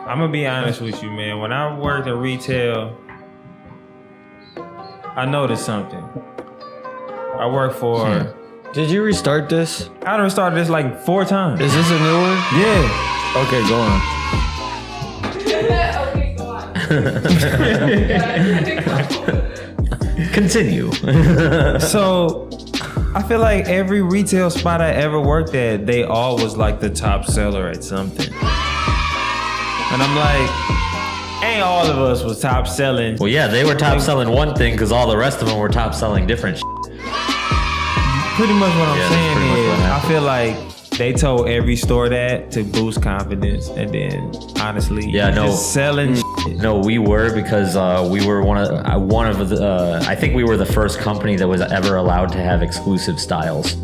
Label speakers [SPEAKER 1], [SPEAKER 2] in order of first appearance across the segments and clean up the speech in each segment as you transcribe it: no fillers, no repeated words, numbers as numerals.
[SPEAKER 1] I'm gonna be honest with you, man. When I worked in retail, I noticed something. I worked for.
[SPEAKER 2] Did you restart this?
[SPEAKER 1] I done restarted this like 4 times.
[SPEAKER 2] Is this a new one?
[SPEAKER 1] Yeah.
[SPEAKER 2] Okay, go on.
[SPEAKER 3] Continue.
[SPEAKER 1] So, I feel like every retail spot I ever worked at, they all was like the top seller at something. And I'm like, ain't all of us was top selling.
[SPEAKER 3] Well, yeah, they were top selling one thing because all the rest of them were top selling different shit.
[SPEAKER 1] Pretty much what I'm saying
[SPEAKER 3] pretty much
[SPEAKER 1] is,
[SPEAKER 3] what
[SPEAKER 1] I
[SPEAKER 3] happened.
[SPEAKER 1] feel like they told every store that to boost confidence, and then honestly, just selling.
[SPEAKER 3] No, we were because we were one of the. I think we were the first company that was ever allowed to have exclusive styles.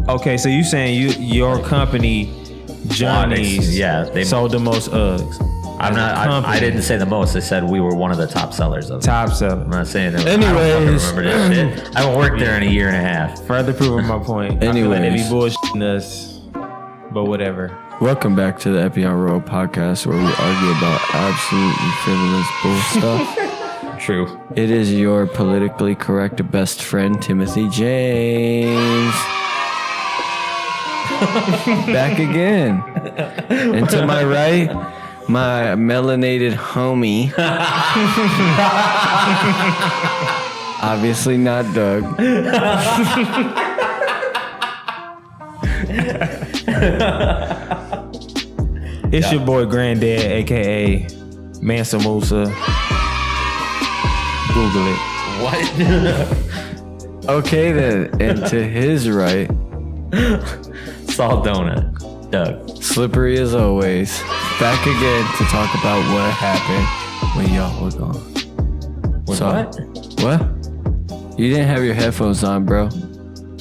[SPEAKER 1] Okay, so you saying your company, Johnny's,
[SPEAKER 3] they
[SPEAKER 1] sold the most Uggs.
[SPEAKER 3] I didn't say the most. I said we were one of the top sellers of it.
[SPEAKER 1] Top seller.
[SPEAKER 3] I'm not saying that.
[SPEAKER 2] Anyways.
[SPEAKER 3] I don't fucking remember that shit. I haven't worked there in a year and a half.
[SPEAKER 1] Further proving my point. I feel like they be
[SPEAKER 2] Anyways.
[SPEAKER 1] bullshitting us, but whatever.
[SPEAKER 2] Welcome back to the Epyon Royal podcast, where we argue about absolutely frivolous bull stuff.
[SPEAKER 3] True.
[SPEAKER 2] It is your politically correct best friend, Timothy James. Back again. And to my right, my melanated homie. Obviously not Doug.
[SPEAKER 1] It's your boy Granddad, aka Mansa Musa. Google it.
[SPEAKER 3] What?
[SPEAKER 2] Okay then, and to his right,
[SPEAKER 3] Salt donut. Doug.
[SPEAKER 2] slippery as always, back again to talk about what happened when y'all were gone.
[SPEAKER 3] What?
[SPEAKER 2] What? You didn't have your headphones on, bro.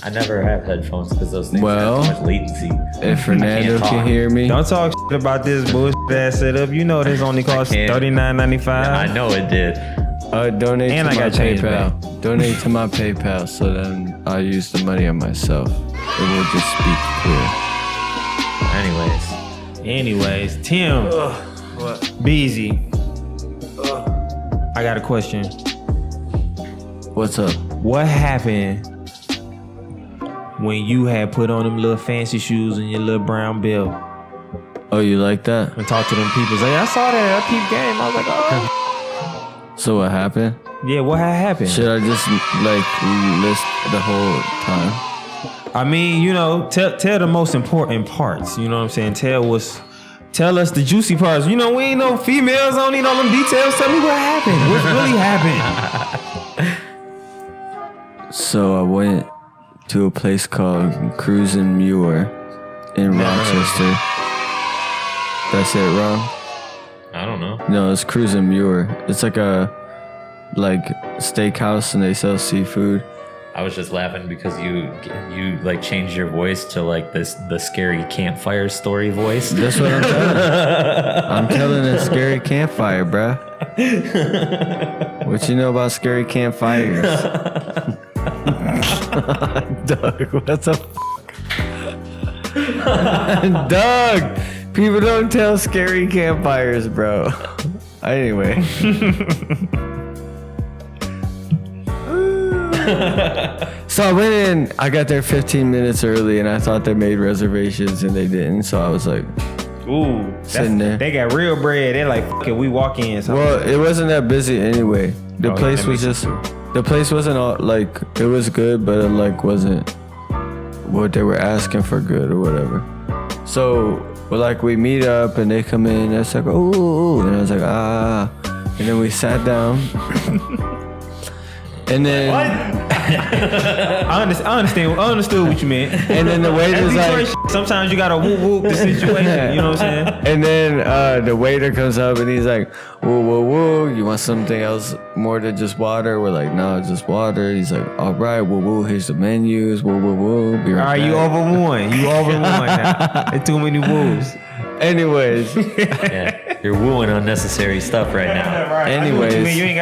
[SPEAKER 3] I never have headphones because those things
[SPEAKER 2] Well,
[SPEAKER 3] have too much latency.
[SPEAKER 2] If Fernando
[SPEAKER 3] talk.
[SPEAKER 2] can hear me,
[SPEAKER 1] Don't talk shit about this bullshit ass setup. You know this only costs
[SPEAKER 3] can't.
[SPEAKER 1] $39.95.
[SPEAKER 3] I know it did.
[SPEAKER 2] donate
[SPEAKER 1] And
[SPEAKER 2] to
[SPEAKER 1] I
[SPEAKER 2] my
[SPEAKER 1] got change
[SPEAKER 2] PayPal. Donate to my PayPal so then I'll use the money on myself. It will just speak clear.
[SPEAKER 3] Anyways.
[SPEAKER 1] Tim. Beezy. I got a question.
[SPEAKER 2] What's up?
[SPEAKER 1] What happened when you had put on them little fancy shoes and your little brown belt
[SPEAKER 2] Oh, you like that?
[SPEAKER 1] and talked to them people? Like, I saw that. I peeped game. I was like, oh.
[SPEAKER 2] So what happened?
[SPEAKER 1] Yeah, what had happened?
[SPEAKER 2] Should I just like list the whole time?
[SPEAKER 1] I mean, you know, tell the most important parts. You know what I'm saying? Tell us the juicy parts. You know, we ain't no females. I don't need all them details. Tell me what happened. What really happened?
[SPEAKER 2] So I went to a place called Cruisin' Muir in Rochester. Did I say it wrong?
[SPEAKER 3] I don't know.
[SPEAKER 2] No, it's Cruisin' Muir. It's like a steakhouse and they sell seafood.
[SPEAKER 3] I was just laughing because you like changed your voice to like the scary campfire story voice.
[SPEAKER 2] That's what I'm telling. I'm telling a scary campfire, bruh. What you know about scary campfires? Doug, what the f***? Doug! People don't tell scary campfires, bro. Anyway. So I went in, I got there 15 minutes early and I thought they made reservations and they didn't. So I was like,
[SPEAKER 1] Ooh,
[SPEAKER 2] Sitting there.
[SPEAKER 1] they got real bread. They're like, fuck it, we walk in. So
[SPEAKER 2] well, it wasn't that busy anyway. The
[SPEAKER 1] Oh,
[SPEAKER 2] place
[SPEAKER 1] that
[SPEAKER 2] was
[SPEAKER 1] makes
[SPEAKER 2] just, the place wasn't all, like, it was good, but it like wasn't what they were asking for good or whatever. So, well, like we meet up and they come in and it's like, ooh, and I was like, ah. And then we sat down. And then
[SPEAKER 1] I understood what you meant.
[SPEAKER 2] And then the waiter's like,
[SPEAKER 1] sometimes you gotta whoop whoop the situation. You know what I'm saying?
[SPEAKER 2] and then the waiter comes up and he's like, whoa, whoa, whoa, you want something else more than just water? We're like, no, just water. He's like, all right, whoa, whoa, here's the menus, whoa, whoa, whoa. Be right
[SPEAKER 1] All right,
[SPEAKER 2] back.
[SPEAKER 1] you over one. You over one now. There's too many wolves.
[SPEAKER 2] Anyways,
[SPEAKER 3] Yeah, you're wooing unnecessary stuff right now.
[SPEAKER 1] Right.
[SPEAKER 2] Anyways.
[SPEAKER 1] you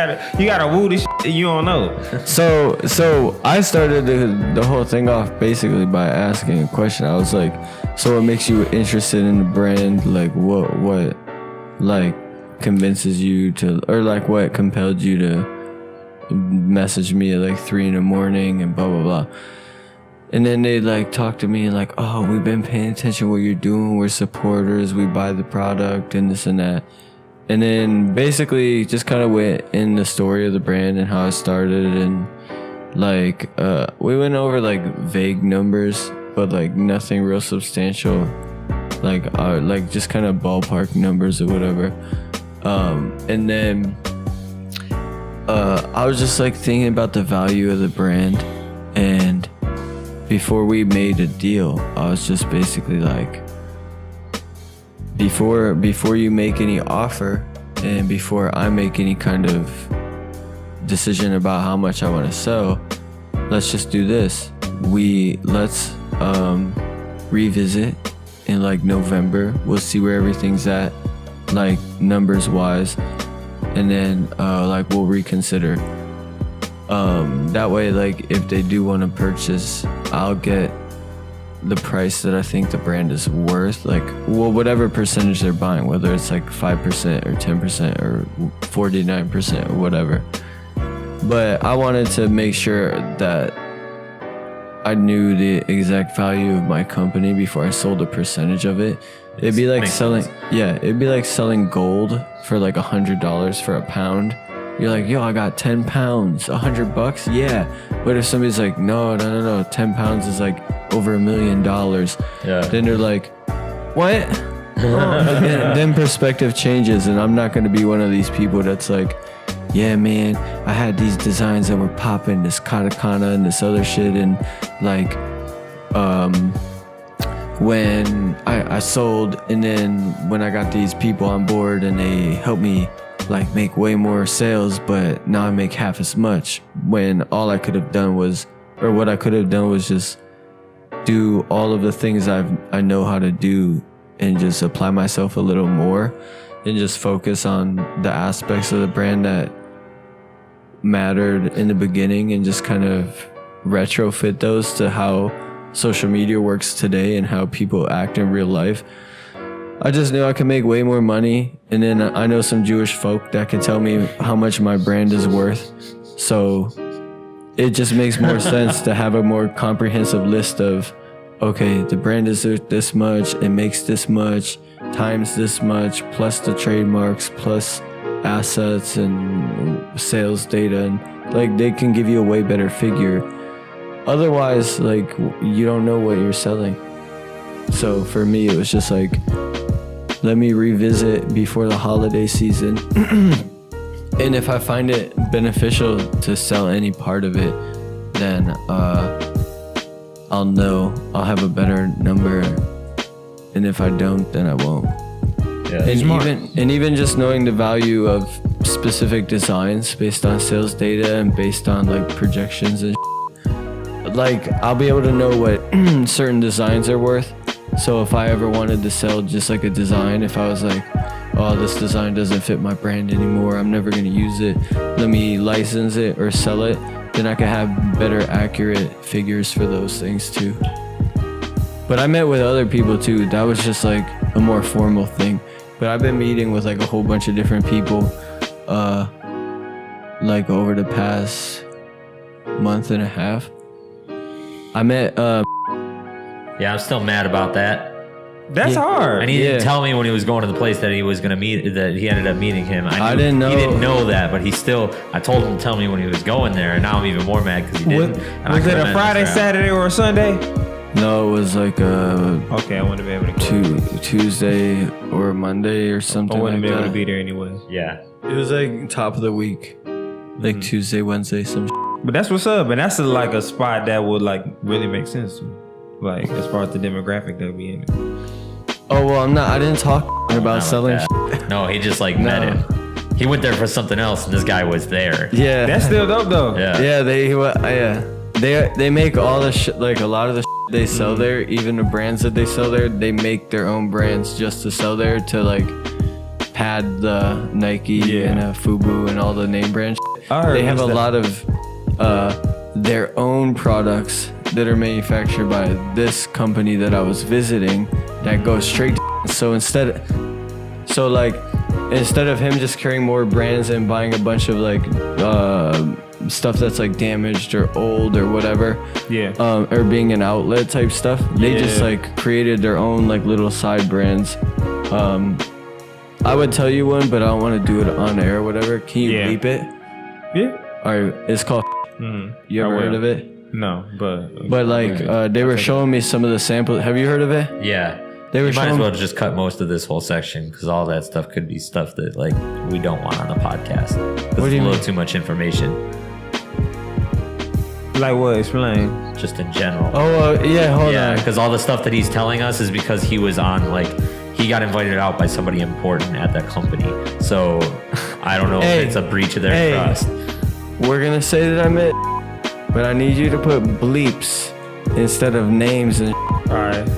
[SPEAKER 1] gotta woo this shit that you don't know.
[SPEAKER 2] so I started the whole thing off basically by asking a question. I was like, so what makes you interested in the brand? Like, what like convinces you to, or like what compelled you to message me at like 3 a.m. and blah blah blah. And then they like talk to me and like, oh, we've been paying attention to what you're doing, we're supporters, we buy the product and this and that. And then basically just kind of went in the story of the brand and how it started, and like we went over like vague numbers, but like nothing real substantial, like just kind of ballpark numbers or whatever. And then I was just like thinking about the value of the brand, and before we made a deal, I was just basically like, before you make any offer and before I make any kind of decision about how much I want to sell, let's just do this. Let's revisit in like November. We'll see where everything's at, like numbers wise, and then like we'll reconsider. That way, like if they do want to purchase, I'll get the price that I think the brand is worth, like, well, whatever percentage they're buying, whether it's like 5% or 10% or 49% or whatever. But I wanted to make sure that I knew the exact value of my company before I sold a percentage of it. It'd be like it'd be like selling gold for like $100 for a pound. You're like, yo, I got 10 pounds, $100? Yeah. But if somebody's like, no, 10 pounds is like over $1 million.
[SPEAKER 3] Yeah.
[SPEAKER 2] Then they're like, what? then perspective changes, and I'm not going to be one of these people that's like, yeah, man, I had these designs that were popping, this katakana and this other shit, and like, when I sold, and then when I got these people on board and they helped me like make way more sales, but now I make half as much, when all I could have done was, or what I could have done was just do all of the things I know how to do and just apply myself a little more and just focus on the aspects of the brand that mattered in the beginning and just kind of retrofit those to how social media works today and how people act in real life. I just knew I could make way more money, and then I know some Jewish folk that can tell me how much my brand is worth. So it just makes more sense to have a more comprehensive list of, okay, the brand is this much, it makes this much, times this much, plus the trademarks, plus assets and sales data, and like they can give you a way better figure. Otherwise, like, you don't know what you're selling. So for me, it was just like, let me revisit before the holiday season. And if I find it beneficial to sell any part of it, then I'll know, I'll have a better number. And if I don't, then I won't.
[SPEAKER 3] Yeah,
[SPEAKER 2] and even just knowing the value of specific designs based on sales data and based on like projections and like, I'll be able to know what certain designs are worth. So if I ever wanted to sell just like a design, if I was like, oh, this design doesn't fit my brand anymore, I'm never going to use it, let me license it or sell it, then I could have better accurate figures for those things too. But I met with other people too. That was just like a more formal thing. But I've been meeting with like a whole bunch of different people like over the past month and a half. I met
[SPEAKER 3] yeah, I'm still mad about that.
[SPEAKER 1] That's hard.
[SPEAKER 3] And he didn't tell me when he was going to the place that he was going to meet, that he ended up meeting him.
[SPEAKER 2] I didn't know.
[SPEAKER 3] He didn't know that, but I told him to tell me when he was going there, and now I'm even more mad because he didn't.
[SPEAKER 1] Was it a Friday, Saturday, or a Sunday?
[SPEAKER 2] No, it was like
[SPEAKER 1] okay, I wouldn't be able to
[SPEAKER 2] Tuesday or Monday or something.
[SPEAKER 1] I wouldn't
[SPEAKER 2] like
[SPEAKER 1] be able
[SPEAKER 2] that.
[SPEAKER 1] to be there anyway.
[SPEAKER 3] Yeah.
[SPEAKER 2] It was like top of the week, like Tuesday, Wednesday, some.
[SPEAKER 1] But that's what's up, and that's like a spot that would like really make sense to me. Like as far as the demographic that we in.
[SPEAKER 2] Oh well, I didn't talk about selling.
[SPEAKER 3] No, he just like met him. He went there for something else, and this guy was there.
[SPEAKER 2] Yeah,
[SPEAKER 1] that's still dope though.
[SPEAKER 3] Yeah,
[SPEAKER 2] they make all the shit, like a lot of the shit they sell there, even the brands that they sell there, they make their own brands just to sell there, to like pad the Nike and Fubu and all the name brand shit. They have a lot of their own products that are manufactured by this company that I was visiting that goes straight to, so like instead of him just carrying more brands and buying a bunch of like stuff that's like damaged or old or whatever, or being an outlet type stuff, they just like created their own like little side brands. I would tell you one, but I don't want to do it on air or whatever. Can you bleep it?
[SPEAKER 1] Yeah.
[SPEAKER 2] Alright, it's called. You ever heard of it?
[SPEAKER 1] No, but
[SPEAKER 2] like they were showing me some of the samples. Have you heard of it?
[SPEAKER 3] Yeah.
[SPEAKER 2] They were
[SPEAKER 3] You might as
[SPEAKER 2] showing.
[SPEAKER 3] well just cut most of this whole section because all that stuff could be stuff that like we don't want on the podcast. It's
[SPEAKER 2] What do you
[SPEAKER 3] a little
[SPEAKER 2] mean?
[SPEAKER 3] too much information,
[SPEAKER 1] like what? Explain.
[SPEAKER 3] just in general.
[SPEAKER 2] Oh yeah, hold
[SPEAKER 3] Yeah,
[SPEAKER 2] on.
[SPEAKER 3] because all the stuff that he's telling us is because he was on like he got invited out by somebody important at that company. So I don't know
[SPEAKER 2] Hey,
[SPEAKER 3] if it's a breach of their trust.
[SPEAKER 2] We're gonna say that I meant, but I need you to put bleeps instead of names and.
[SPEAKER 1] All right.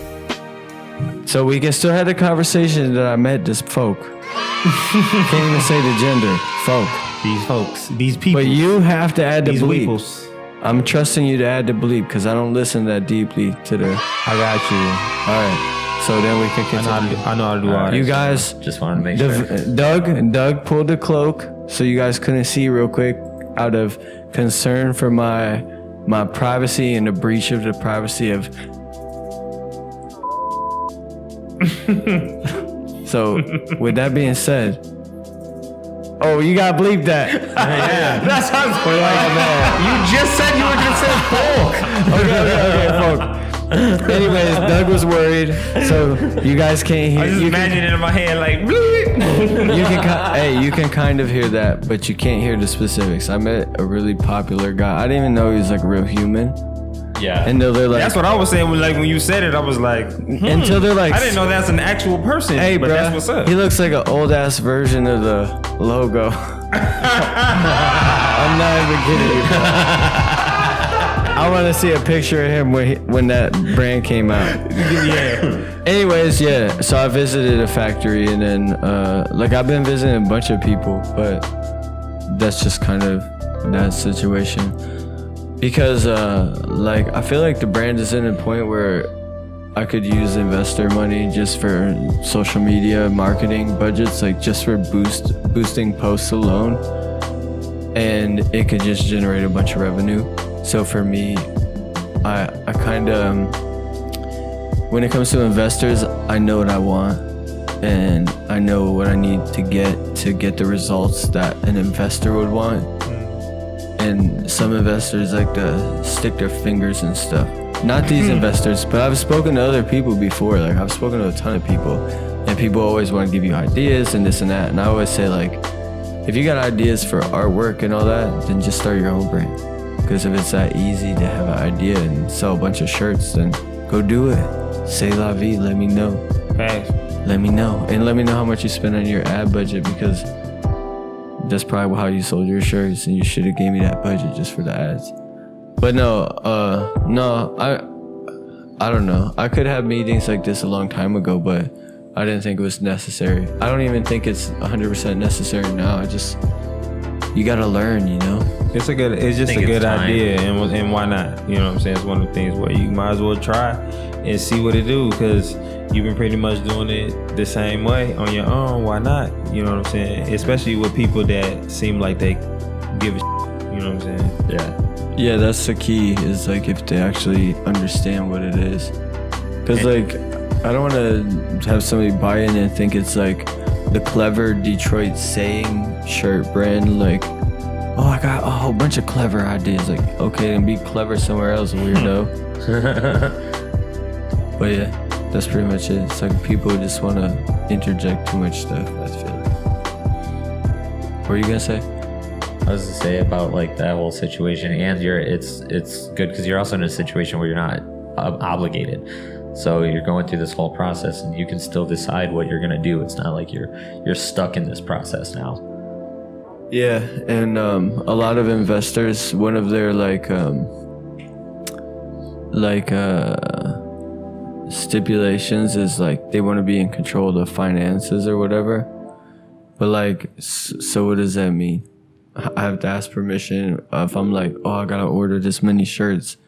[SPEAKER 2] So we can still have the conversation that I met this folk. Can't even say the gender, folk.
[SPEAKER 1] These folks, these people,
[SPEAKER 2] But you have to add the
[SPEAKER 1] these
[SPEAKER 2] bleep.
[SPEAKER 1] weeples.
[SPEAKER 2] I'm trusting you to add the bleep because I don't listen that deeply to the.
[SPEAKER 1] I got you.
[SPEAKER 2] All right. So then we can continue.
[SPEAKER 1] I know how to do all that.
[SPEAKER 2] You guys,
[SPEAKER 3] Just wanted to make sure.
[SPEAKER 2] Doug pulled the cloak so you guys couldn't see real quick out of concern for my privacy and the breach of the privacy of. So with that being said, oh, you gotta bleep that.
[SPEAKER 1] Yeah, that's how it's
[SPEAKER 2] You just said you were gonna say folk. Okay, folk. Anyways, Doug was worried, so you guys can't hear.
[SPEAKER 1] I just
[SPEAKER 2] You
[SPEAKER 1] imagine
[SPEAKER 2] can,
[SPEAKER 1] it in my head like, bleep.
[SPEAKER 2] you can kind of hear that, but you can't hear the specifics. I met a really popular guy. I didn't even know he was like a real human.
[SPEAKER 3] Yeah.
[SPEAKER 2] And they're like,
[SPEAKER 1] That's what I was saying when you said it. I was like,
[SPEAKER 2] until they're like,
[SPEAKER 1] I didn't know that's an actual person.
[SPEAKER 2] hey,
[SPEAKER 1] but
[SPEAKER 2] bro,
[SPEAKER 1] that's what's up.
[SPEAKER 2] he looks like an old ass version of the logo. I'm not even kidding you, bro. I want to see a picture of him when that brand came out.
[SPEAKER 1] Yeah.
[SPEAKER 2] Anyways, yeah. So I visited a factory, and then like I've been visiting a bunch of people, but that's just kind of that situation. Because like I feel like the brand is in a point where I could use investor money just for social media marketing budgets, like just for boosting posts alone, and it could just generate a bunch of revenue. So for me, I kind of when it comes to investors, I know what I want, and I know what I need to get the results that an investor would want. And some investors like to stick their fingers and stuff. Not these investors, but I've spoken to other people before. Like I've spoken to a ton of people, and people always want to give you ideas and this and that. And I always say like, if you got ideas for artwork and all that, then just start your own brand. Because if it's that easy to have an idea and sell a bunch of shirts, then go do it. Say la vie. Let me know.
[SPEAKER 1] Hey.
[SPEAKER 2] Let me know, and let me know how much you spend on your ad budget because. That's probably how you sold your shirts, and you should have gave me that budget just for the ads. But no, I don't know. I could have meetings like this a long time ago, but I didn't think it was necessary. I don't even think it's 100% necessary now. You gotta learn, you know?
[SPEAKER 1] It's just a good idea, and why not? You know what I'm saying? It's one of the things where you might as well try and see what it do, because you've been pretty much doing it the same way on your own. Why not? You know what I'm saying? Especially with people that seem like they give a shit, you know what I'm saying?
[SPEAKER 3] Yeah.
[SPEAKER 2] Yeah, that's the key, is like if they actually understand what it is. Because like, I don't want to have somebody buy in and think it's like the clever Detroit saying shirt brand, like, oh, I got a whole bunch of clever ideas. Like, okay, then be clever somewhere else, weirdo. But yeah, that's pretty much it. It's like people just want to interject too much stuff, I feel like. What were you gonna say?
[SPEAKER 3] I was to say about like that whole situation, and it's good because you're also in a situation where you're not obligated. So you're going through this whole process, and you can still decide what you're gonna do. It's not like you're stuck in this process now.
[SPEAKER 2] Yeah, and a lot of investors, one of their stipulations is like they want to be in control of the finances or whatever. But like, so what does that mean? I have to ask permission. If I'm like, oh, I gotta order this many shirts,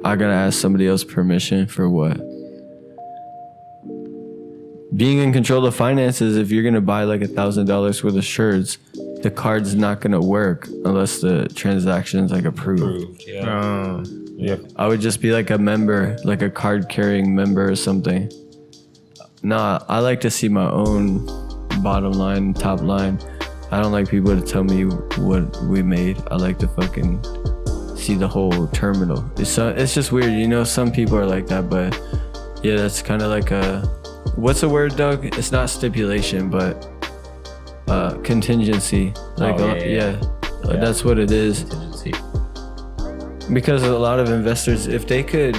[SPEAKER 2] I gotta ask somebody else permission for what? being in control of finances, if you're gonna buy like $1,000 worth of shirts, the card's not gonna work unless the transaction's like approved.
[SPEAKER 1] Yeah.
[SPEAKER 2] I would just be like a member, like a card carrying member or something. Nah, I like to see my own bottom line, top line. I don't like people to tell me what we made. I like to fucking see the whole terminal. It's just weird, you know. Some people are like that, but yeah, that's kind of like a, what's the word, Doug? It's not stipulation, but contingency. Like, that's what it is.
[SPEAKER 3] Contingency.
[SPEAKER 2] Because a lot of investors, if they could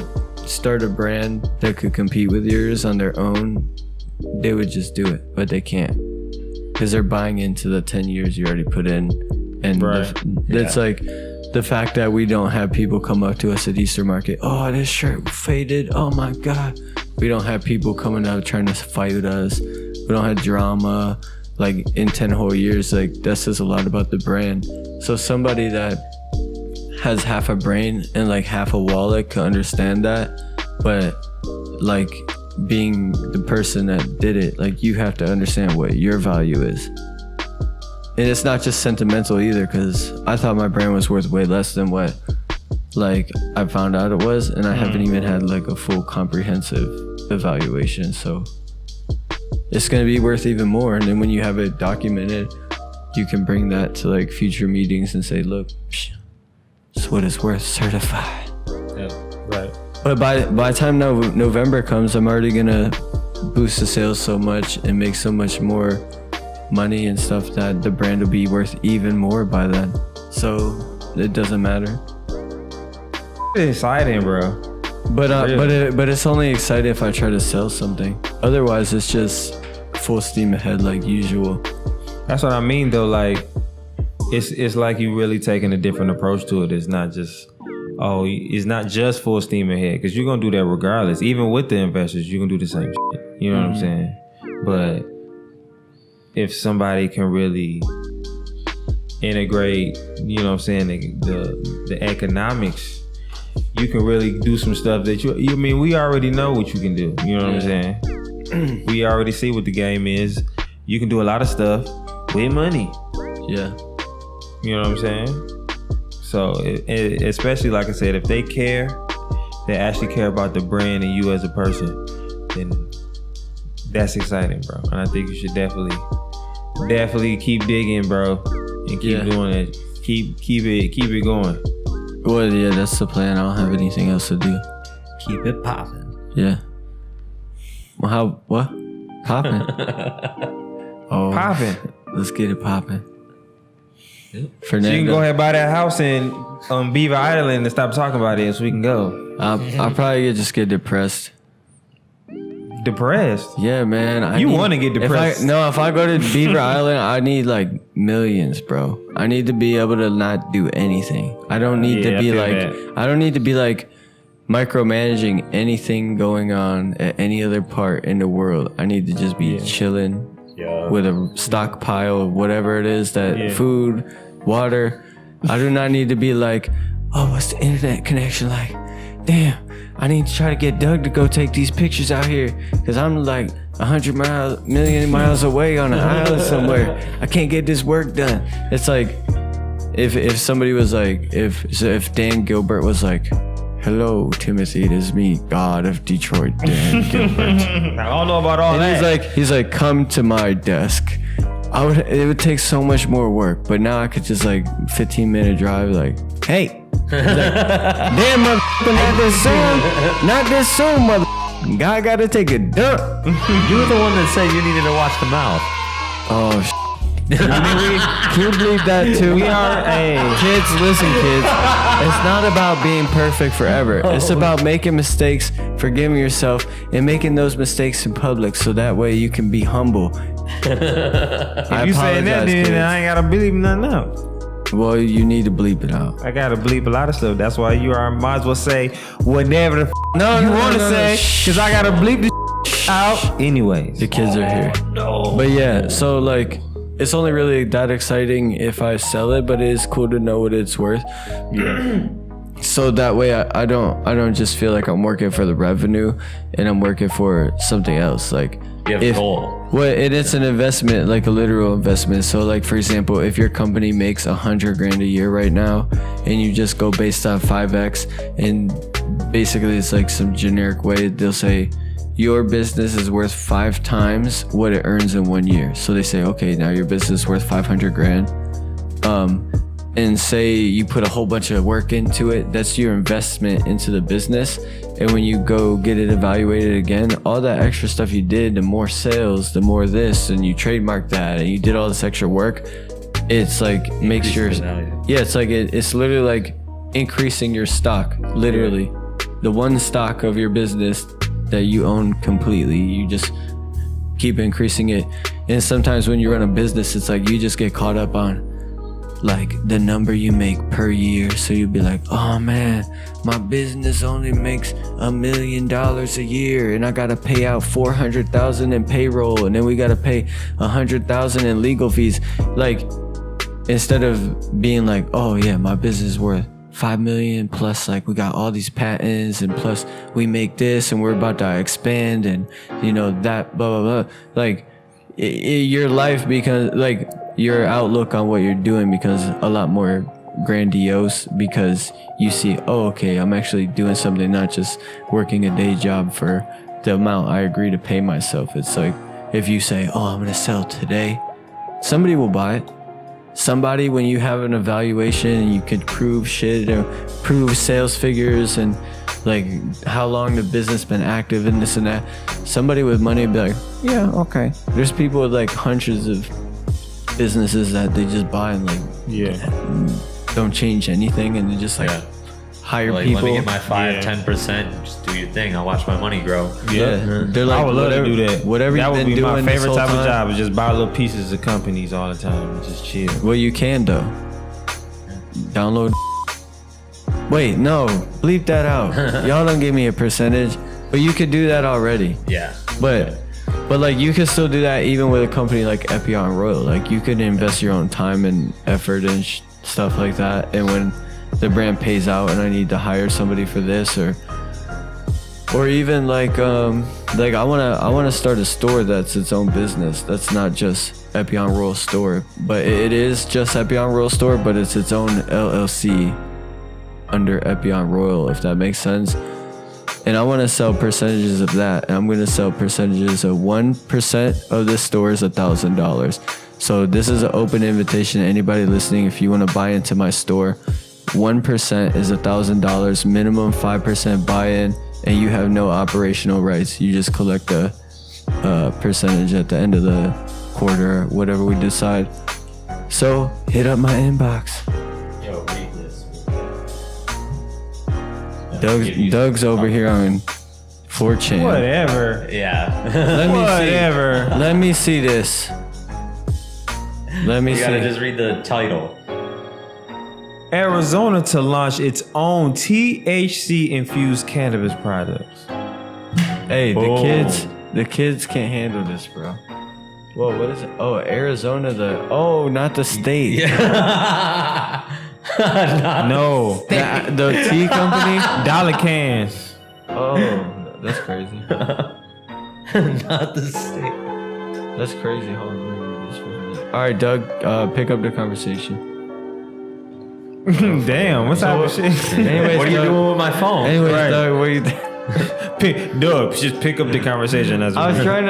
[SPEAKER 2] start a brand that could compete with yours on their own, they would just do it, but they can't. Because they're buying into the 10 years you already put in. And it's like the fact that we don't have people come up to us at Easter Market. Oh, this shirt faded. Oh my God. We don't have people coming out trying to fight with us. We don't have drama. Like in 10 whole years, like that says a lot about the brand. So somebody that has half a brain and like half a wallet can understand that. But like being the person that did it, like you have to understand what your value is. And it's not just sentimental either, because I thought my brand was worth way less than what like I found out it was, and I haven't even had like a full comprehensive evaluation. So it's gonna be worth even more. And then when you have it documented, you can bring that to like future meetings and say, look, it's what it's worth, certified.
[SPEAKER 1] Yeah, right.
[SPEAKER 2] But by the time November comes, I'm already gonna boost the sales so much and make so much more money and stuff that the brand will be worth even more by then. So it doesn't matter.
[SPEAKER 1] It's exciting, bro.
[SPEAKER 2] But it's only exciting if I try to sell something. Otherwise, it's just full steam ahead like usual.
[SPEAKER 1] That's what I mean, though. Like, it's like you really taking a different approach to it. It's not just full steam ahead, because you're gonna do that regardless. Even with the investors, you're gonna do the same shit. You know what I'm saying? But if somebody can really integrate, you know what I'm saying, the economics, you can really do some stuff that you mean, we already know what you can do. You know what I'm saying? We already see what the game is. You can do a lot of stuff with money. Yeah. You know what I'm saying? So, especially like I said, if they actually care about the brand and you as a person, then that's exciting, bro. And I think you should definitely keep digging, bro, and keep doing it. Keep it going.
[SPEAKER 2] Well, yeah, that's the plan. I don't have anything else to do.
[SPEAKER 3] Keep it popping.
[SPEAKER 2] Yeah. Well, what? Popping? Oh,
[SPEAKER 1] popping.
[SPEAKER 2] Let's get it popping.
[SPEAKER 1] Fernando. So you can go ahead and buy that house in Beaver Island and stop talking about it so we can go.
[SPEAKER 2] I'll probably just get depressed.
[SPEAKER 1] Depressed?
[SPEAKER 2] Yeah, man.
[SPEAKER 1] You want to get depressed?
[SPEAKER 2] If I go to Beaver Island, I need like millions, bro. I need to be able to not do anything. I don't need to be like, I don't need to be like micromanaging anything going on at any other part in the world. I need to just be chilling with a stockpile of whatever it is, that food, water. I do not need to be like, oh, what's the internet connection like? Damn, I need to try to get Doug to go take these pictures out here, because I'm like 100 million miles away on an island somewhere. I can't get this work done. It's like if somebody was like, if Dan Gilbert was like, hello, Timothy, it is me, God of Detroit, Dan Gilbert.
[SPEAKER 1] I don't know about all that.
[SPEAKER 2] He's like, come to my desk. It would take so much more work, but now I could just like 15-minute drive, like, hey. Like, damn, motherfucker, not this soon, mother. Guy gotta take a dump.
[SPEAKER 3] You were the one that said you needed to wash the mouth.
[SPEAKER 2] Oh, can you believe that too? We are, kids, listen, kids. It's not about being perfect forever. It's about making mistakes, forgiving yourself, and making those mistakes in public, so that way you can be humble.
[SPEAKER 1] If you saying that, then I ain't gotta believe nothing else.
[SPEAKER 2] Well, you need to bleep it out.
[SPEAKER 1] I gotta bleep a lot of stuff. That's why might as well say whatever the you want to say, because I gotta bleep the out anyways.
[SPEAKER 2] The kids are here.
[SPEAKER 1] No.
[SPEAKER 2] But yeah, so like, it's only really that exciting if I sell it, but it is cool to know what it's worth. Yeah. So that way I don't just feel like I'm working for the revenue and I'm working for something else. Like,
[SPEAKER 3] You have a goal.
[SPEAKER 2] Well, it's an investment, like a literal investment. So like, for example, if your company makes $100,000 a year right now and you just go based on 5x, and basically it's like some generic way, they'll say your business is worth 5 times what it earns in 1 year. So they say, okay, now your business is worth $500,000. And say you put a whole bunch of work into it, that's your investment into the business. And when you go get it evaluated again, all that extra stuff you did, the more sales, the more this, and you trademark that, and you did all this extra work, it's like makes your, yeah, it's like it's literally like increasing your stock, literally. The one stock of your business that you own completely, you just keep increasing it. And sometimes when you run a business, it's like you just get caught up on like the number you make per year. So you'd be like, oh man, my business only makes $1 million a year and I gotta pay out $400,000 in payroll, and then we gotta pay $100,000 in legal fees. Like, instead of being like, oh yeah, my business is worth 5 million plus, like we got all these patents, and plus we make this and we're about to expand, and you know that blah blah blah, like your life becomes like, your outlook on what you're doing becomes a lot more grandiose, because you see, oh okay, I'm actually doing something, not just working a day job for the amount I agree to pay myself. It's like, if you say, oh, I'm gonna sell today, somebody will buy it. Somebody, when you have an evaluation and you can prove shit or prove sales figures and like how long the business been active and this and that, somebody with money would be like, yeah, okay. There's people with like hundreds of businesses that they just buy and like don't change anything, and they just like hire
[SPEAKER 3] like,
[SPEAKER 2] people.
[SPEAKER 3] Let me get my 5-10%, just do your thing, I'll watch my money grow.
[SPEAKER 2] They're like,
[SPEAKER 1] I would love to do that.
[SPEAKER 2] Whatever
[SPEAKER 1] that
[SPEAKER 2] you've
[SPEAKER 1] would
[SPEAKER 2] been
[SPEAKER 1] be my
[SPEAKER 2] doing
[SPEAKER 1] favorite
[SPEAKER 2] this
[SPEAKER 1] type
[SPEAKER 2] whole
[SPEAKER 1] of
[SPEAKER 2] time.
[SPEAKER 1] job, is just buy little pieces of companies all the time and just chill.
[SPEAKER 2] Well, you can though. Download. Wait, no, bleep that out. Y'all don't give me a percentage, but you could do that already.
[SPEAKER 3] Yeah.
[SPEAKER 2] But like, you can still do that even with a company like Epyon Royal. Like, you could invest your own time and effort and stuff like that. And when the brand pays out and I need to hire somebody for this, or even like I wanna start a store that's its own business. That's not just Epyon Royal store, but it is just Epyon Royal store, but it's its own LLC under Epyon Royal, if that makes sense. And I want to sell percentages of that. And I'm going to sell percentages of 1% of this store is $1,000. So this is an open invitation to anybody listening. If you want to buy into my store, 1% is $1,000, minimum 5% buy-in, and you have no operational rights. You just collect a percentage at the end of the quarter, whatever we decide. So hit up my inbox.
[SPEAKER 3] Yo, read this.
[SPEAKER 2] Doug's over here on 4chan.
[SPEAKER 1] Whatever.
[SPEAKER 3] Yeah.
[SPEAKER 2] Let me see this. Let me
[SPEAKER 3] You
[SPEAKER 2] see.
[SPEAKER 3] gotta just read the title.
[SPEAKER 1] Arizona to launch its own THC-infused cannabis products.
[SPEAKER 2] Hey,
[SPEAKER 1] Boom.
[SPEAKER 2] the kids can't handle this, bro. Whoa, what is it? Oh, Arizona, not the state.
[SPEAKER 1] No.
[SPEAKER 2] The tea company?
[SPEAKER 1] Dollar cans.
[SPEAKER 2] Oh, that's crazy.
[SPEAKER 3] Not the state.
[SPEAKER 2] That's crazy. Hold on, let me read this for a minute. All right, Doug, pick up the conversation.
[SPEAKER 1] Damn, what type of shit?
[SPEAKER 2] Anyways,
[SPEAKER 3] What are you
[SPEAKER 2] Doug,
[SPEAKER 3] doing with my phone?
[SPEAKER 2] Anyways,
[SPEAKER 1] Right.
[SPEAKER 2] Doug, what do you think?
[SPEAKER 1] Doug, just pick up the conversation. That's
[SPEAKER 2] I was trying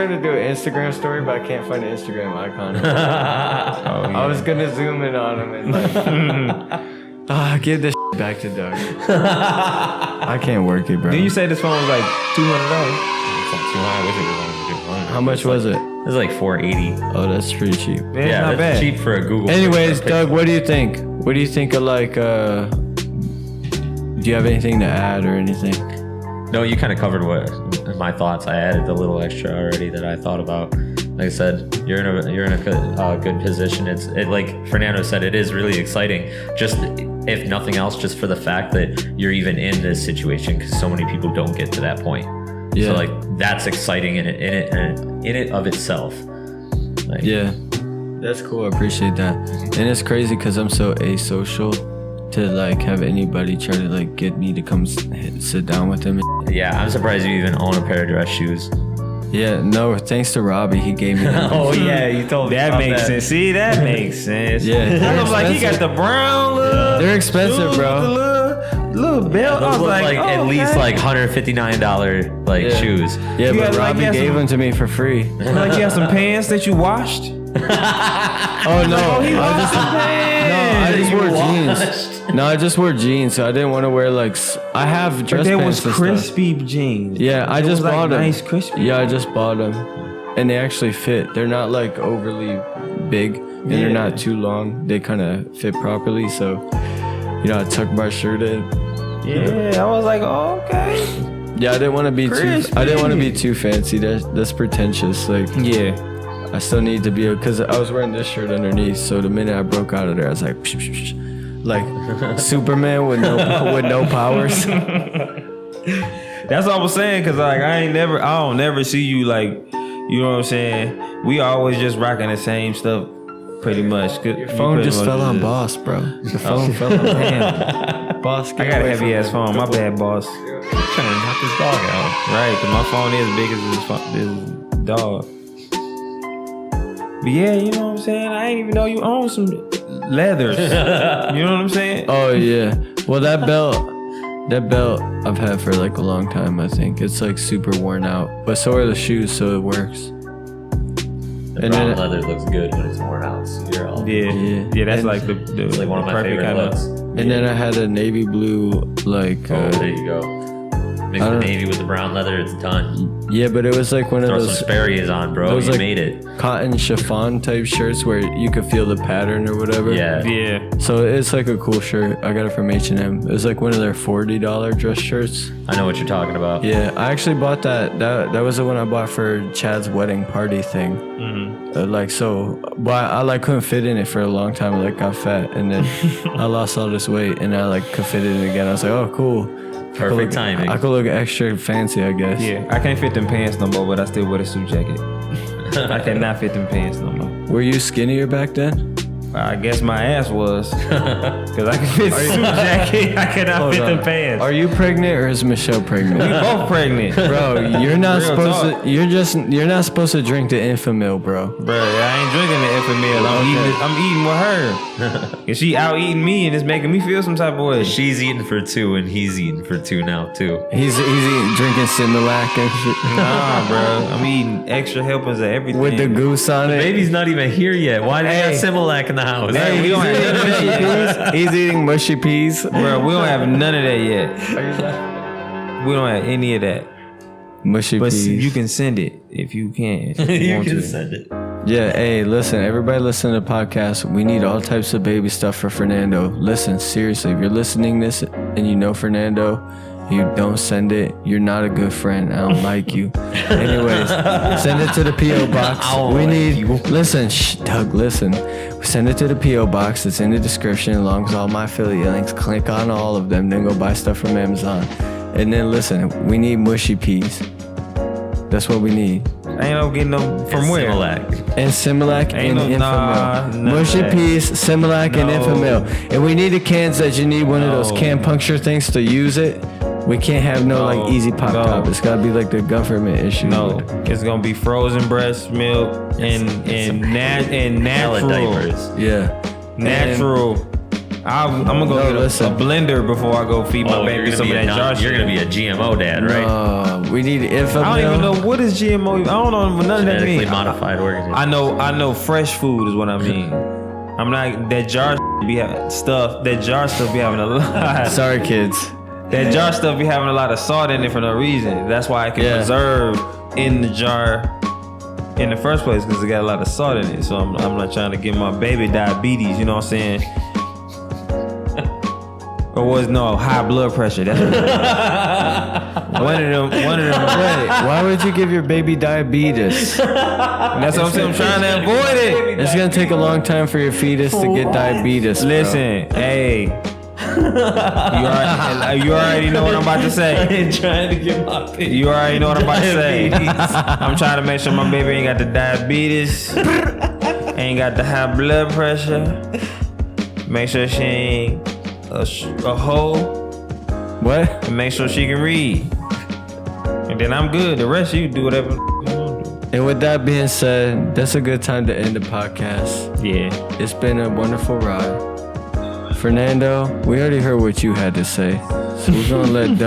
[SPEAKER 2] to do an Instagram story, but I can't find an Instagram icon. I was gonna zoom in on him and like, give this back to Doug. I can't work it, bro.
[SPEAKER 1] Didn't you say this phone was like $200?
[SPEAKER 3] It's not too high. I wish it was only $200.
[SPEAKER 2] How much was it?
[SPEAKER 3] It was like $480.
[SPEAKER 2] Oh, that's pretty cheap.
[SPEAKER 1] Man,
[SPEAKER 3] Yeah,
[SPEAKER 1] not
[SPEAKER 3] that's
[SPEAKER 1] bad.
[SPEAKER 3] cheap for a Google.
[SPEAKER 2] Anyways,
[SPEAKER 3] picture.
[SPEAKER 2] Doug, what do you think? What do you think of like? Do you have anything to add or anything?
[SPEAKER 3] No, you kind of covered what my thoughts. I added the little extra already that I thought about. Like I said, you're in a good position. It like Fernando said, it is really exciting. Just if nothing else, just for the fact that you're even in this situation, because so many people don't get to that point.
[SPEAKER 2] Yeah.
[SPEAKER 3] So like that's exciting in it of itself. Like,
[SPEAKER 2] Yeah, that's cool. I appreciate that. And it's crazy because I'm so asocial to like have anybody try to like get me to come sit down with them.
[SPEAKER 3] Yeah, I'm surprised you even own a pair of dress shoes.
[SPEAKER 2] Yeah, no, thanks to Robbie, he gave me that.
[SPEAKER 3] Oh yeah, you told me
[SPEAKER 1] That
[SPEAKER 3] about
[SPEAKER 1] makes
[SPEAKER 3] that.
[SPEAKER 1] sense. See, that makes sense.
[SPEAKER 2] Yeah,
[SPEAKER 1] I
[SPEAKER 2] they're
[SPEAKER 1] was like, he got
[SPEAKER 2] expensive.
[SPEAKER 1] the brown little.
[SPEAKER 2] They're expensive,
[SPEAKER 1] shoes
[SPEAKER 2] bro.
[SPEAKER 1] with the little belt. I
[SPEAKER 3] Those
[SPEAKER 1] was
[SPEAKER 3] look
[SPEAKER 1] like,
[SPEAKER 3] like at least
[SPEAKER 1] okay.
[SPEAKER 3] like $159 like
[SPEAKER 2] Yeah.
[SPEAKER 3] shoes.
[SPEAKER 2] Yeah,
[SPEAKER 1] You
[SPEAKER 2] but
[SPEAKER 1] had, like,
[SPEAKER 2] Robbie
[SPEAKER 1] you had
[SPEAKER 2] gave
[SPEAKER 1] some-
[SPEAKER 2] them to me for free.
[SPEAKER 1] Like you have some pants that you washed.
[SPEAKER 2] Oh no,
[SPEAKER 1] He
[SPEAKER 2] I
[SPEAKER 1] washed some
[SPEAKER 2] I
[SPEAKER 1] pants.
[SPEAKER 2] just wore jeans. No, I just wore jeans, so I didn't want to wear like. I have
[SPEAKER 1] But
[SPEAKER 2] dress
[SPEAKER 1] they
[SPEAKER 2] pants
[SPEAKER 1] was
[SPEAKER 2] and
[SPEAKER 1] crispy jeans.
[SPEAKER 2] Yeah, I
[SPEAKER 1] It
[SPEAKER 2] just
[SPEAKER 1] was, like,
[SPEAKER 2] bought them.
[SPEAKER 1] nice crispy.
[SPEAKER 2] Yeah, I just bought them, and they actually fit. They're not like overly big, and they're
[SPEAKER 1] Yeah.
[SPEAKER 2] not too long. They kind of fit properly, so I tucked my shirt in.
[SPEAKER 1] Yeah, I was like, oh, okay.
[SPEAKER 2] Yeah, I didn't want to be
[SPEAKER 1] Crispy.
[SPEAKER 2] too. I didn't want to be too fancy. That's pretentious. Like,
[SPEAKER 1] Yeah.
[SPEAKER 2] I still need to be because I was wearing this shirt underneath. So the minute I broke out of there, I was like, psh, psh, psh, like Superman with no powers.
[SPEAKER 1] That's what I was saying, cause like I don't never see you like, you know what I'm saying? We always just rocking the same stuff, pretty much.
[SPEAKER 2] Your phone just fell on Boss, bro. The phone fell on
[SPEAKER 1] Damn.
[SPEAKER 2] Boss.
[SPEAKER 1] I got a heavy ass phone. My bad, boss.
[SPEAKER 3] Trying to knock this dog out.
[SPEAKER 1] Right, cause my phone is big as this dog. But yeah, you know what I'm saying? I ain't even know you own some leathers. You know what I'm saying?
[SPEAKER 2] Oh yeah. Well, that belt I've had for like a long time. I think it's like super worn out, but so are the shoes, so it works.
[SPEAKER 3] The
[SPEAKER 2] And
[SPEAKER 3] brown
[SPEAKER 2] then-
[SPEAKER 3] leather looks good when it's worn out. So you're all.
[SPEAKER 1] Yeah,
[SPEAKER 2] Yeah.
[SPEAKER 1] yeah. That's
[SPEAKER 2] And-
[SPEAKER 1] like the
[SPEAKER 3] It's like one of my
[SPEAKER 1] perfect
[SPEAKER 3] favorite
[SPEAKER 1] kinda-
[SPEAKER 3] looks.
[SPEAKER 2] And then I had a navy blue like.
[SPEAKER 3] Oh, there you go. Mix
[SPEAKER 2] I
[SPEAKER 3] the
[SPEAKER 2] don't-
[SPEAKER 3] navy with the brown leather, it's done.
[SPEAKER 2] Yeah, but it was like one of
[SPEAKER 3] Throw
[SPEAKER 2] those
[SPEAKER 3] some Sperry's on, bro.
[SPEAKER 2] those,
[SPEAKER 3] You
[SPEAKER 2] like-
[SPEAKER 3] made it.
[SPEAKER 2] cotton chiffon type shirts where you could feel the pattern or whatever.
[SPEAKER 3] Yeah.
[SPEAKER 1] Yeah.
[SPEAKER 2] So it's like a cool shirt. I got it from H&M. It was like one of their $40 dress shirts.
[SPEAKER 3] I know what you're talking about.
[SPEAKER 2] Yeah, I actually bought that. That was the one I bought for Chad's wedding party thing. But I like couldn't fit in it for a long time. I like got fat, and then I lost all this weight, and I like could fit in it again. I was like, oh, cool.
[SPEAKER 3] Perfect timing.
[SPEAKER 2] I could look extra fancy, I guess.
[SPEAKER 1] Yeah, I can't fit them pants no more, but I still wear the suit jacket. I cannot fit them pants no more.
[SPEAKER 2] Were you skinnier back then?
[SPEAKER 1] I guess my ass was, cause I can fit the suit jacket. I cannot
[SPEAKER 2] Hold
[SPEAKER 1] fit
[SPEAKER 2] on.
[SPEAKER 1] them pants.
[SPEAKER 2] Are you pregnant or is Michelle
[SPEAKER 1] We
[SPEAKER 2] pregnant?
[SPEAKER 1] both pregnant,
[SPEAKER 2] Bro, you're not
[SPEAKER 1] Real
[SPEAKER 2] supposed
[SPEAKER 1] talk.
[SPEAKER 2] to. You're not supposed to drink the Infamil, bro.
[SPEAKER 1] bro. I ain't drinking the Epyon Royal. I'm eating with her, and she out eating me, and it's making me feel some type of way.
[SPEAKER 3] She's eating for two and he's eating for two now too.
[SPEAKER 2] He's eating, drinking Similac and shit
[SPEAKER 1] Nah, bro. I'm eating extra helpers of everything.
[SPEAKER 2] with the goose on it.
[SPEAKER 3] Baby's not even here yet. Why do you
[SPEAKER 2] Hey.
[SPEAKER 3] have Similac in the house?
[SPEAKER 1] Hey, we don't have none of that yet.
[SPEAKER 2] He's eating mushy peas.
[SPEAKER 1] Bro, we don't have none of that yet. We don't have any of that.
[SPEAKER 2] Mushy
[SPEAKER 1] But
[SPEAKER 2] peas.
[SPEAKER 1] you can send it if you can. If
[SPEAKER 3] You
[SPEAKER 1] want
[SPEAKER 3] can
[SPEAKER 1] to.
[SPEAKER 3] send it.
[SPEAKER 2] Yeah, hey, listen, everybody listen to the podcast. We need all types of baby stuff for Fernando. Listen, seriously, if you're listening this and you know Fernando, you don't send it, you're not a good friend. I don't like you. Anyways, send it to the P.O. box.
[SPEAKER 3] I don't
[SPEAKER 2] We
[SPEAKER 3] like
[SPEAKER 2] need,
[SPEAKER 3] you.
[SPEAKER 2] listen, Doug, listen. Send it to the P.O. box. It's in the description along with all my affiliate links. Click on all of them, then go buy stuff from Amazon. And then listen, we need mushy peas. That's what we need.
[SPEAKER 1] I ain't no getting them from where?
[SPEAKER 3] Similac.
[SPEAKER 2] And Similac
[SPEAKER 1] Ain't
[SPEAKER 2] and
[SPEAKER 1] no- nah,
[SPEAKER 2] Infamil.
[SPEAKER 1] none
[SPEAKER 2] Mushy
[SPEAKER 1] of that.
[SPEAKER 2] Peas, Similac, and
[SPEAKER 1] No.
[SPEAKER 2] Infamil. And we need the cans that you need one of those
[SPEAKER 1] No.
[SPEAKER 2] can puncture things to use it. We can't have no like
[SPEAKER 1] No.
[SPEAKER 2] easy pop
[SPEAKER 1] No.
[SPEAKER 2] top. It's gotta be like the government issue.
[SPEAKER 1] No, it's gonna be frozen breast milk and
[SPEAKER 3] Hella
[SPEAKER 1] natural,
[SPEAKER 3] diapers.
[SPEAKER 2] Yeah.
[SPEAKER 1] natural. I'm gonna go
[SPEAKER 2] No,
[SPEAKER 1] get
[SPEAKER 2] listen.
[SPEAKER 1] a blender before I go feed my
[SPEAKER 3] Oh,
[SPEAKER 1] baby some of that jar
[SPEAKER 3] you're gonna
[SPEAKER 1] shit.
[SPEAKER 3] be a GMO dad, right?
[SPEAKER 2] We need Infamil.
[SPEAKER 1] I don't even know what is GMO. I don't know what none of that
[SPEAKER 3] Genetically
[SPEAKER 1] means.
[SPEAKER 3] modified organism.
[SPEAKER 1] I know fresh food is what I mean. I'm not that jar be having stuff. That jar stuff be having a lot.
[SPEAKER 2] Sorry, kids.
[SPEAKER 1] That jar stuff be having a lot of salt in it for no reason. That's why I can
[SPEAKER 2] Yeah.
[SPEAKER 1] preserve in the jar in the first place, because it got a lot of salt in it. So I'm not trying to give my baby diabetes. You know what I'm saying? Or was no high blood pressure. That's what it was. One of them.
[SPEAKER 2] Wait, why would you give your baby diabetes?
[SPEAKER 1] That's what I'm saying. I'm trying to avoid it.
[SPEAKER 2] It's gonna take a long time for your fetus to get diabetes. bro.
[SPEAKER 1] Listen, hey. You already know what I'm about to say.
[SPEAKER 3] trying to get my baby.
[SPEAKER 1] You already know what I'm about to say. I'm trying to make sure my baby ain't got the diabetes, ain't got the high blood pressure. Make sure she ain't a hoe,
[SPEAKER 2] What?
[SPEAKER 1] and make sure she can read. And then I'm good. The rest of you do whatever. You know.
[SPEAKER 2] And with that being said, that's a good time to end the podcast.
[SPEAKER 1] Yeah.
[SPEAKER 2] It's been a wonderful ride. Fernando, we already heard what you had to say. So we're going to let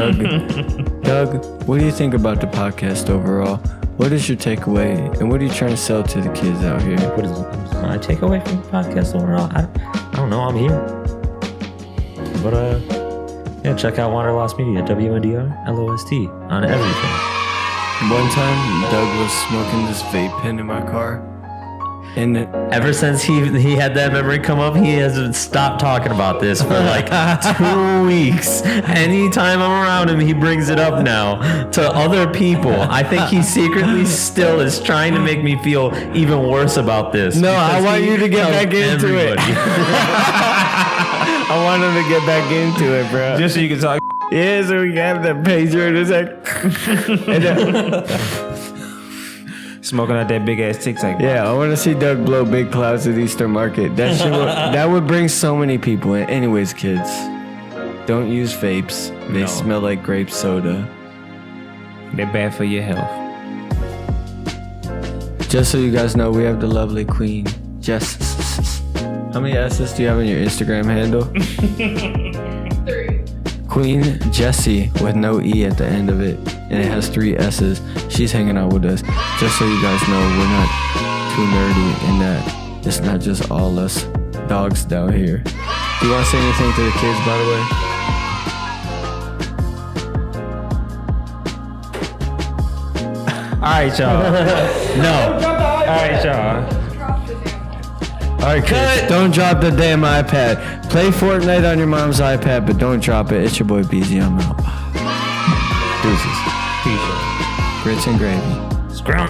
[SPEAKER 2] Doug, what do you think about the podcast overall? What is your takeaway? And what are you trying to sell to the kids out here?
[SPEAKER 3] What is my takeaway from the podcast overall? I don't know. I'm here. But yeah, check out Wanderlost Media, WNDRLOST on everything.
[SPEAKER 2] One time, Doug was smoking this vape pen in my car. And
[SPEAKER 3] Ever since he had that memory come up, he hasn't stopped talking about this for like 2 weeks. Anytime I'm around him, he brings it up now to other people. I think he secretly still is trying to make me feel even worse about this.
[SPEAKER 2] No, I want you to get
[SPEAKER 3] tells
[SPEAKER 2] back into it. I want him to get back into it, bro.
[SPEAKER 1] Just so you can talk.
[SPEAKER 2] Yeah, so we can have that pager in a sec.
[SPEAKER 1] Smoking out that big ass Tic Tac.
[SPEAKER 2] Yeah, I want to see Doug blow big clouds at Eastern Market. That would bring so many people in. Anyways, kids, don't use vapes. They smell like grape soda.
[SPEAKER 1] They're bad for your health.
[SPEAKER 2] Just so you guys know, we have the lovely Queen Jess. How many S's do you have on your Instagram handle?
[SPEAKER 4] 3.
[SPEAKER 2] Queen Jessie with no E at the end of it, and it has 3 S's. She's hanging out with us. Just so you guys know, we're not too nerdy in that it's not just all us dogs down here. Do you want to say anything to the kids, by the way?
[SPEAKER 1] All right, y'all.
[SPEAKER 3] No.
[SPEAKER 1] All right, y'all.
[SPEAKER 2] Alright, kids, don't drop the damn iPad. Play Fortnite on your mom's iPad, but don't drop it. It's your boy BZ. I'm out. Deuces.
[SPEAKER 1] Peace.
[SPEAKER 2] Grits and gravy.
[SPEAKER 1] Scrum.